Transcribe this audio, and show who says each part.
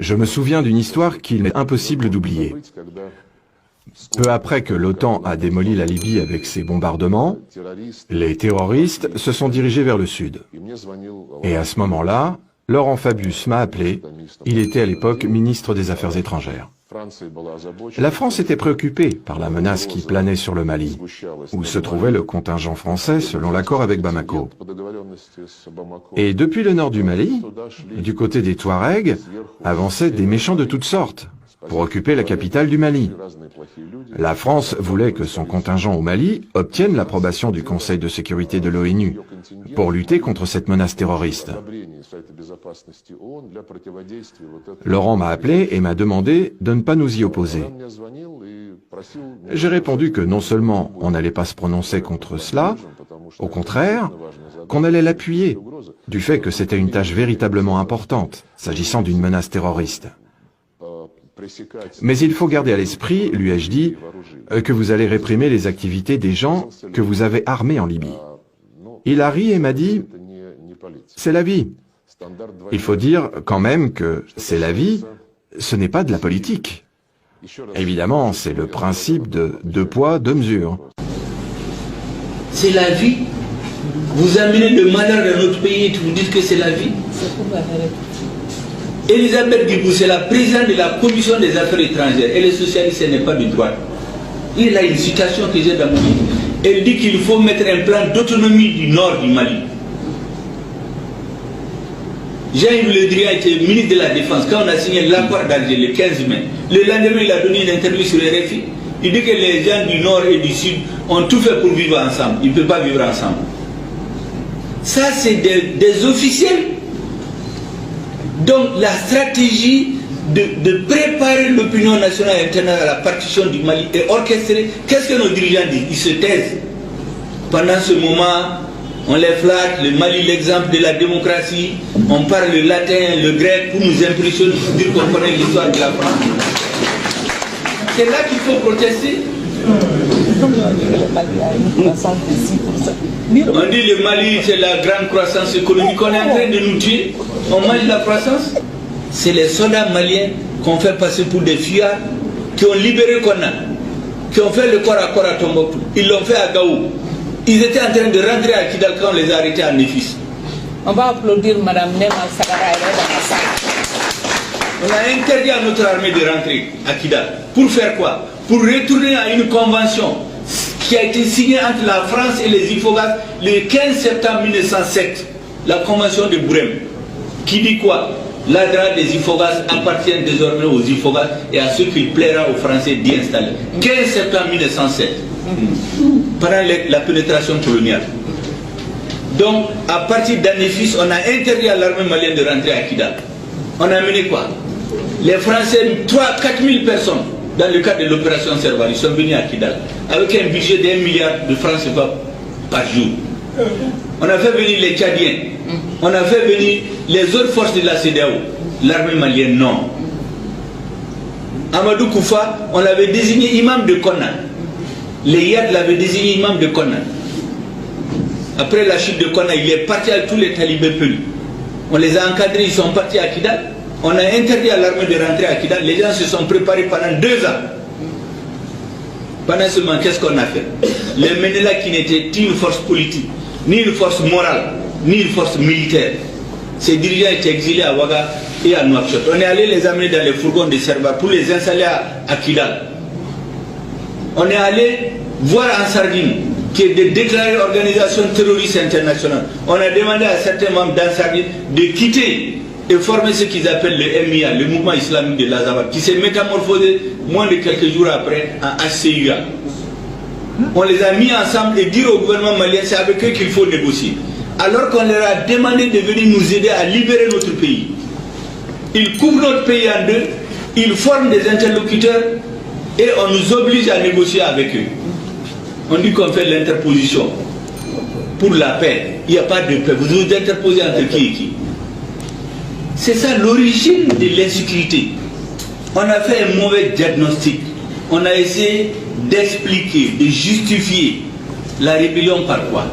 Speaker 1: Je me souviens d'une histoire qu'il est impossible d'oublier. Peu après que l'OTAN a démoli la Libye avec ses bombardements, les terroristes se sont dirigés vers le sud. Et à ce moment-là, Laurent Fabius m'a appelé. Il était à l'époque ministre des Affaires étrangères. La France était préoccupée par la menace qui planait sur le Mali, où se trouvait le contingent français selon l'accord avec Bamako. Et depuis le nord du Mali, du côté des Touaregs, avançaient des méchants de toutes sortes pour occuper la capitale du Mali. La France voulait que son contingent au Mali obtienne l'approbation du Conseil de sécurité de l'ONU pour lutter contre cette menace terroriste. Laurent m'a appelé et m'a demandé de ne pas nous y opposer. J'ai répondu que non seulement on n'allait pas se prononcer contre cela, au contraire, qu'on allait l'appuyer, du fait que c'était une tâche véritablement importante, s'agissant d'une menace terroriste. Mais il faut garder à l'esprit, lui ai-je dit, que vous allez réprimer les activités des gens que vous avez armés en Libye. Il a ri et m'a dit, c'est la vie. Il faut dire quand même que c'est la vie, ce n'est pas de la politique. Évidemment, c'est le principe de deux poids, deux mesures.
Speaker 2: C'est la vie. Vous amenez le malheur dans notre pays et vous dites que c'est la vie. Elisabeth Guibou, c'est la présidente de la commission des affaires étrangères. Elle est socialiste, elle n'est pas de droite. Il a une citation que j'ai dans mon livre. Elle dit qu'il faut mettre un plan d'autonomie du nord du Mali. Jean-Yves Le Drian était ministre de la Défense quand on a signé l'accord d'Alger le 15 mai. Le lendemain, il a donné une interview sur RFI. Il dit que les gens du nord et du sud ont tout fait pour vivre ensemble. Ils ne peuvent pas vivre ensemble. Ça, c'est des officiels. Donc la stratégie de préparer l'opinion nationale et internationale à la partition du Mali est orchestrée. Qu'est-ce que nos dirigeants disent? Ils se taisent. Pendant ce moment, on les flatte, le Mali, l'exemple de la démocratie, on parle le latin, le grec pour nous impressionner, pour dire qu'on connaît l'histoire de la France. C'est là qu'il faut protester. On dit le Mali, c'est la grande croissance économique. On est en train de nous tuer. On mange la croissance. C'est les soldats maliens qu'on fait passer pour des fuyards, qui ont libéré Konna, qui ont fait le corps à corps à Tombouctou. Ils l'ont fait à Gaou. Ils étaient en train de rentrer à Kidal quand on les a arrêtés à Néfis.
Speaker 3: On va applaudir Mme Nema Sagara.
Speaker 2: On a interdit à notre armée de rentrer à Kidal. Pour faire quoi? Pour retourner à une convention qui a été signée entre la France et les Ifoghas le 15 septembre 1907, la convention de Bourem, qui dit quoi? L'adra des Ifoghas appartient désormais aux Ifoghas et à ceux qu'il plaira aux Français d'y installer. 15 septembre 1907, pendant la pénétration coloniale. Donc, à partir d'Anéfis, on a interdit à l'armée malienne de rentrer à Kidal. On a mené quoi? Les Français, 3-4 000 personnes, dans le cadre de l'opération Serval, ils sont venus à Kidal, avec un budget d'1 milliard de francs CFA par jour. On a fait venir les Tchadiens, on a fait venir les autres forces de la CEDEAO, l'armée malienne, non. Amadou Koufa, on l'avait désigné imam de Konna. Les Yad l'avaient désigné imam de Konna. Après la chute de Konna, il est parti avec tous les talibés pelus. On les a encadrés, ils sont partis à Kidal. On a interdit à l'armée de rentrer à Kidal. Les gens se sont préparés pendant 2 ans. Pendant ce moment, qu'est-ce qu'on a fait? Les Ménéla qui n'étaient ni une force politique, ni une force morale, ni une force militaire. Ces dirigeants étaient exilés à Ouaga et à Nouakchott. On est allé les amener dans les fourgons de Serva pour les installer à Kidal. On est allé voir en Sardine, qui est de déclarée organisation terroriste internationale. On a demandé à certains membres d'Ansardine de quitter et former ce qu'ils appellent le MIA, le mouvement islamique de l'Azawad, qui s'est métamorphosé moins de quelques jours après en HCUA. On les a mis ensemble et dire au gouvernement malien, c'est avec eux qu'il faut négocier. Alors qu'on leur a demandé de venir nous aider à libérer notre pays. Ils couvrent notre pays en deux, ils forment des interlocuteurs et on nous oblige à négocier avec eux. On dit qu'on fait l'interposition pour la paix. Il n'y a pas de paix. Vous vous interposez entre qui et qui? C'est ça l'origine de l'insécurité. On a fait un mauvais diagnostic. On a essayé d'expliquer, de justifier la rébellion par quoi?